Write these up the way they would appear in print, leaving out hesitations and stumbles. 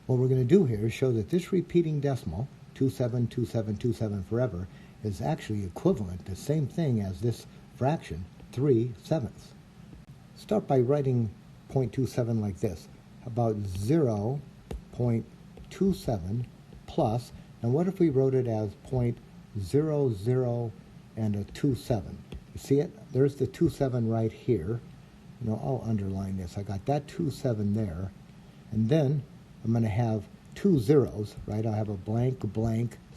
What we're going to do here is show that this repeating decimal, 272727 forever, is actually equivalent, the same thing as this fraction, 3/7. Start by writing 0.27 like this, about 0.27 plus, and what if we wrote it as 0.00 and a 27? You see it? There's the 27 right here. I'll underline this. I got that 27 there, and then I'm going to have two zeros, right? I'll have a blank,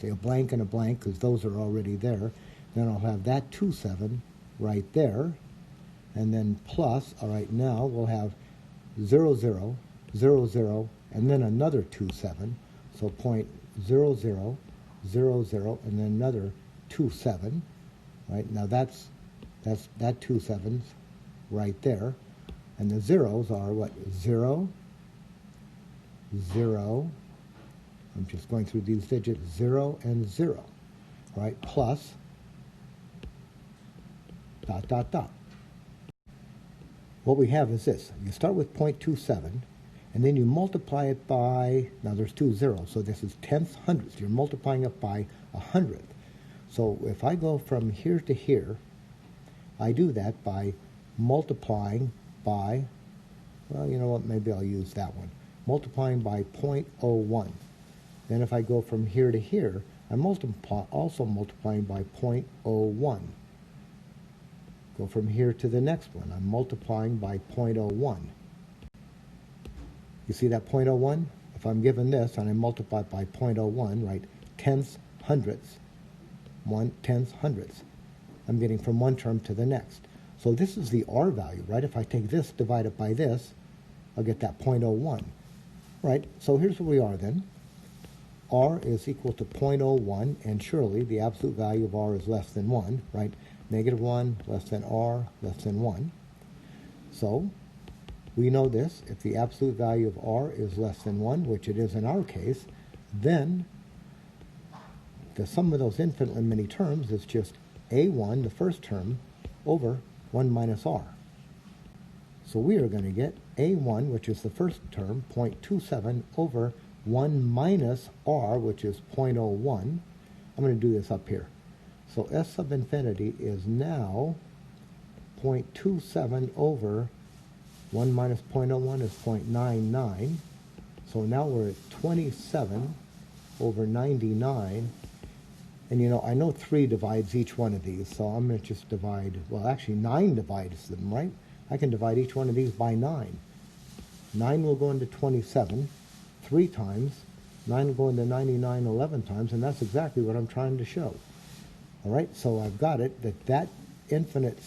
say a blank and a blank, because those are already there. Then I'll have that 27 right there, and then plus, all right, now we'll have 0, 0, 0, 0, and then another 27, so 0.00, 0, 0, and then another 27, right? Now that's that 27's right there, and the zeros are what? 0, 0, I'm just going through these digits, 0 and 0, right? Plus, dot, dot, dot. What we have is this. You start with 0.27, and then you multiply it by, now there's two zeros, so this is tenths, hundredths. You're multiplying it by 100th. So if I go from here to here, I do that by multiplying by, well, you know what, maybe I'll use that one. Multiplying by 0.01. Then if I go from here to here, I'm also multiplying by 0.01. Go from here to the next one, I'm multiplying by 0.01. You see that 0.01? If I'm given this and I multiply by 0.01, right, tenths, hundredths, 1/10 hundredths. I'm getting from one term to the next. So this is the R value, right? If I take this, divide it by this, I'll get that 0.01, right? So here's where we are then. R is equal to 0.01, and surely the absolute value of R is less than 1, right? -1, less than R, less than 1. So we know this. If the absolute value of R is less than 1, which it is in our case, then the sum of those infinitely many terms is just A1, the first term, over 1 minus R. So we are going to get A1, which is the first term, 0.27, over 1 minus R, which is 0.01. I'm going to do this up here. So S sub infinity is now 0.27 over 1 minus 0.01 is 0.99. So now we're at 27 over 99. And I know 3 divides each one of these, so I'm going to just divide, well, actually 9 divides them, right? I can divide each one of these by 9. 9 will go into 27 3 times, 9 will go into 99 11 times, and that's exactly what I'm trying to show. All right, so I've got it, that infinite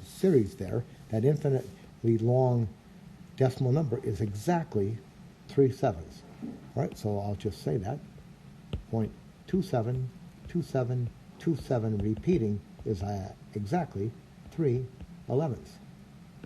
series there, that infinitely long decimal number is exactly 3/7. All right, so I'll just say that, 0.27, 27, 27 repeating is exactly 3/11.